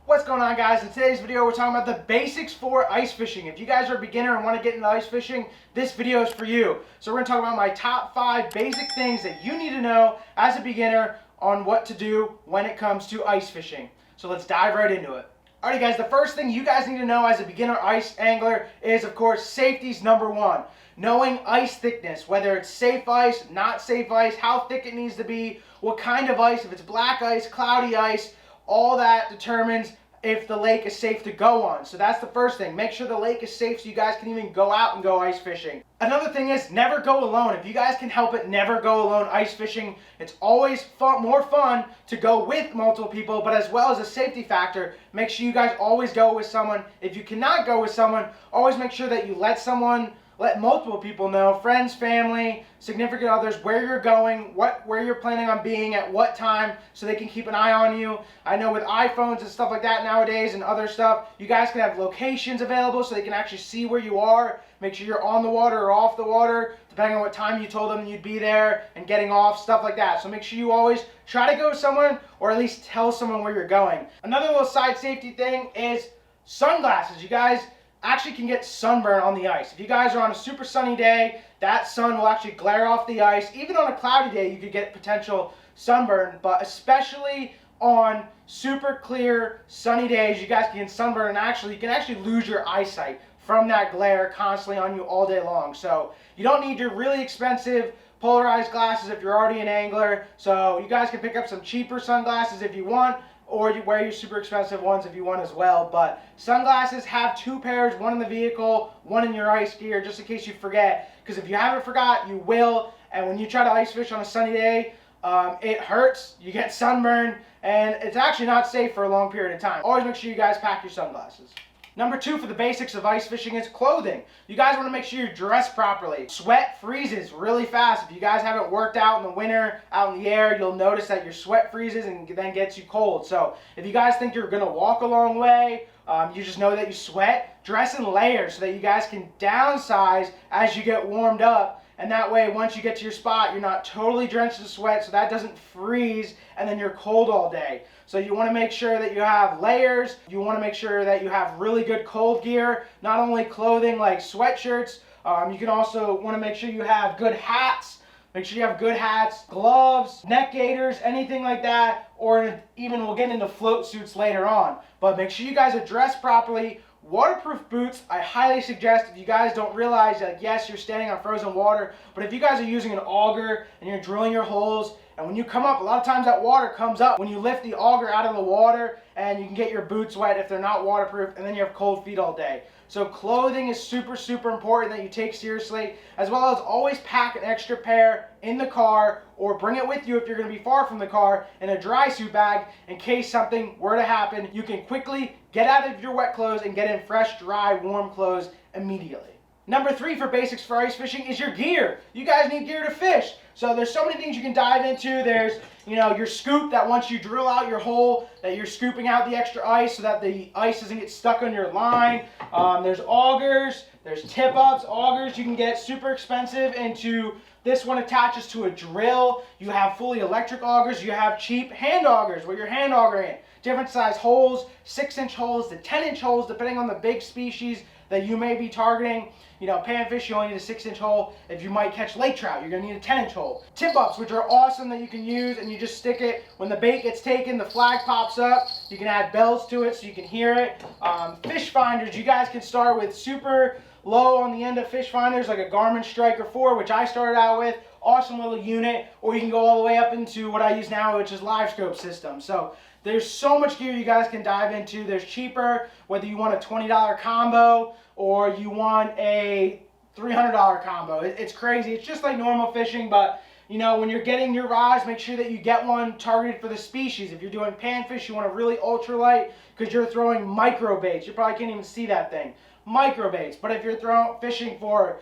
What's going on, guys? In today's video we're talking about the basics for ice fishing. If you guys are a beginner and want to get into ice fishing, this video is for you. So we're going to talk about my top 5 basic things that you need to know as a beginner on what to do when it comes to ice fishing. So let's dive right into it. Alrighty guys, the first thing you guys need to know as a beginner ice angler is, of course, safety's number one. Knowing ice thickness, whether it's safe ice, not safe ice, how thick it needs to be, what kind of ice, if it's black ice, cloudy ice, all that determines if the lake is safe to go on. So that's the first thing. Make sure the lake is safe so you guys can even go out and go ice fishing. Another thing is never go alone. If you guys can help it, never go alone ice fishing. It's always more fun to go with multiple people, but as well as a safety factor, make sure you guys always go with someone. If you cannot go with someone, always make sure that you let multiple people know, friends, family, significant others, where you're going, where you're planning on being at what time, so they can keep an eye on you. I know with iPhones and stuff like that nowadays and other stuff, you guys can have locations available so they can actually see where you are. Make sure you're on the water or off the water, depending on what time you told them you'd be there and getting off, stuff like that. So make sure you always try to go with someone, or at least tell someone where you're going. Another little side safety thing is sunglasses. You guys actually can get sunburn on the ice. If you guys are on a super sunny day, that sun will actually glare off the ice. Even on a cloudy day, you could get potential sunburn, but especially on super clear sunny days, you guys can get sunburn, and you can actually lose your eyesight from that glare constantly on you all day long. So you don't need your really expensive polarized glasses if you're already an angler. So you guys can pick up some cheaper sunglasses if you want, or you wear your super expensive ones if you want as well. But sunglasses, have 2 pairs, one in the vehicle, one in your ice gear, just in case you forget. Because if you haven't forgot, you will. And when you try to ice fish on a sunny day, it hurts, you get sunburned, and it's actually not safe for a long period of time. Always make sure you guys pack your sunglasses. Number 2 for the basics of ice fishing is clothing. You guys want to make sure you're dressed properly. Sweat freezes really fast. If you guys haven't worked out in the winter, out in the air, you'll notice that your sweat freezes and then gets you cold. So if you guys think you're going to walk a long way, you just know that you sweat, dress in layers so that you guys can downsize as you get warmed up. And that way, once you get to your spot, you're not totally drenched in sweat, so that doesn't freeze, and then you're cold all day. So you want to make sure that you have layers. You want to make sure that you have really good cold gear, not only clothing like sweatshirts. You can also want to make sure you have good hats. Make sure you have good hats, gloves, neck gaiters, anything like that, or even we'll get into float suits later on. But make sure you guys are dressed properly. Waterproof boots, I highly suggest. If you guys don't realize that, yes, you're standing on frozen water, but if you guys are using an auger and you're drilling your holes, and when you come up, a lot of times that water comes up when you lift the auger out of the water, and you can get your boots wet if they're not waterproof, and then you have cold feet all day. So clothing is super, super important that you take seriously, as well as always pack an extra pair in the car, or bring it with you if you're going to be far from the car in a dry suit bag in case something were to happen. You can quickly get out of your wet clothes and get in fresh, dry, warm clothes immediately. Number 3 for basics for ice fishing is your gear. You guys need gear to fish. So there's so many things you can dive into. There's, your scoop, that once you drill out your hole, that you're scooping out the extra ice so that the ice doesn't get stuck on your line. There's augers, there's tip-ups, augers. You can get super expensive into. This one attaches to a drill. You have fully electric augers. You have cheap hand augers where you're hand augering it. Different size holes, 6-inch holes to 10-inch holes, depending on the big species that you may be targeting. Panfish, you only need a 6-inch hole. If you might catch lake trout, you're going to need a 10-inch hole. Tip-ups, which are awesome, that you can use, and you just stick it. When the bait gets taken, the flag pops up. You can add bells to it so you can hear it. Fish finders, you guys can start with super low on the end of fish finders, like a Garmin Striker 4, which I started out with. Awesome little unit. Or you can go all the way up into what I use now, which is live scope system. So there's so much gear you guys can dive into. There's cheaper, whether you want a $20 combo or you want a $300 combo. It's crazy. It's just like normal fishing, but when you're getting your rods, make sure that you get one targeted for the species. If you're doing panfish, you want a really ultralight because you're throwing micro baits. You probably can't even see that thing. Micro baits. But if you're fishing for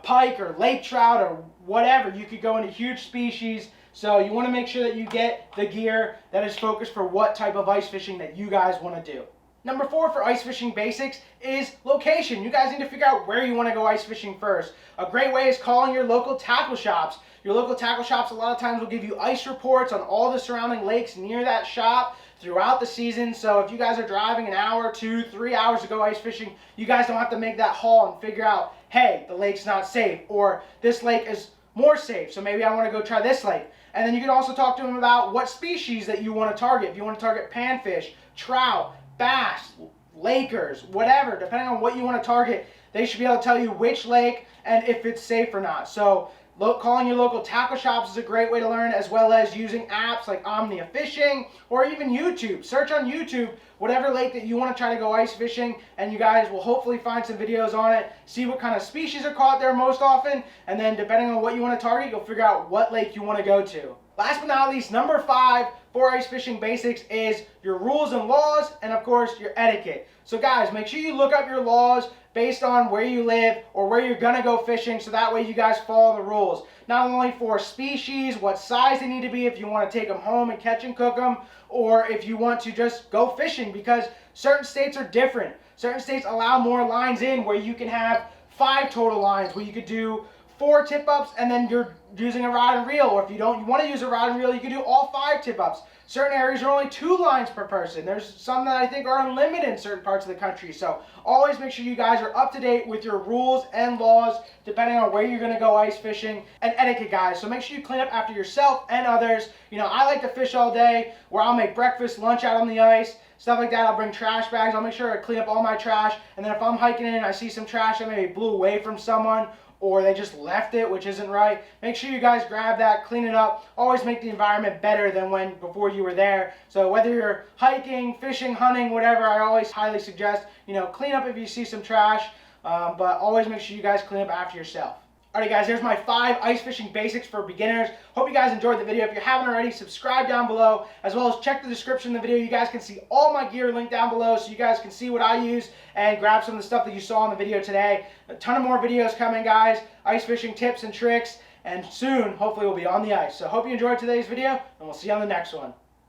pike or lake trout or whatever, you could go into huge species. So you want to make sure that you get the gear that is focused for what type of ice fishing that you guys want to do. Number 4 for ice fishing basics is location. You guys need to figure out where you want to go ice fishing first. A great way is calling your local tackle shops. Your local tackle shops a lot of times will give you ice reports on all the surrounding lakes near that shop. throughout the season. So if you guys are driving an hour, 2, 3 hours to go ice fishing, you guys don't have to make that haul and figure out, hey, the lake's not safe, or this lake is more safe, so maybe I want to go try this lake. And then you can also talk to them about what species that you want to target. If you want to target panfish, trout, bass, lakers, whatever, depending on what you want to target, they should be able to tell you which lake and if it's safe or not. So calling your local tackle shops is a great way to learn, as well as using apps like Omnia Fishing or even YouTube. Search on YouTube whatever lake that you want to try to go ice fishing, and you guys will hopefully find some videos on it, see what kind of species are caught there most often, and then depending on what you want to target, you'll figure out what lake you want to go to. Last but not least, number 5 for ice fishing basics is your rules and laws, and of course your etiquette. So guys, make sure you look up your laws based on where you live or where you're gonna go fishing, so that way you guys follow the rules. Not only for species, what size they need to be if you want to take them home and catch and cook them, or if you want to just go fishing, because certain states are different. Certain states allow more lines in, where you can have 5 total lines, where you could do 4 tip-ups and then you're using a rod and reel, or if you want to use a rod and reel, you can do all 5 tip-ups. Certain areas are only 2 lines per person. There's some that I think are unlimited in certain parts of the country. So always make sure you guys are up to date with your rules and laws, depending on where you're going to go ice fishing, and etiquette, guys. So make sure you clean up after yourself and others. You know, I like to fish all day, where I'll make breakfast, lunch out on the ice, stuff like that. I'll bring trash bags. I'll make sure I clean up all my trash. And then if I'm hiking in and I see some trash that maybe blew away from someone, or they just left it, which isn't right, make sure you guys grab that, clean it up. Always make the environment better than before you were there. So whether you're hiking, fishing, hunting, whatever, I always highly suggest, clean up if you see some trash, but always make sure you guys clean up after yourself. Alright guys, there's my 5 ice fishing basics for beginners. Hope you guys enjoyed the video. If you haven't already, subscribe down below, as well as check the description of the video. You guys can see all my gear linked down below, so you guys can see what I use and grab some of the stuff that you saw in the video today. A ton of more videos coming, guys. Ice fishing tips and tricks, and soon, hopefully, we'll be on the ice. So hope you enjoyed today's video, and we'll see you on the next one.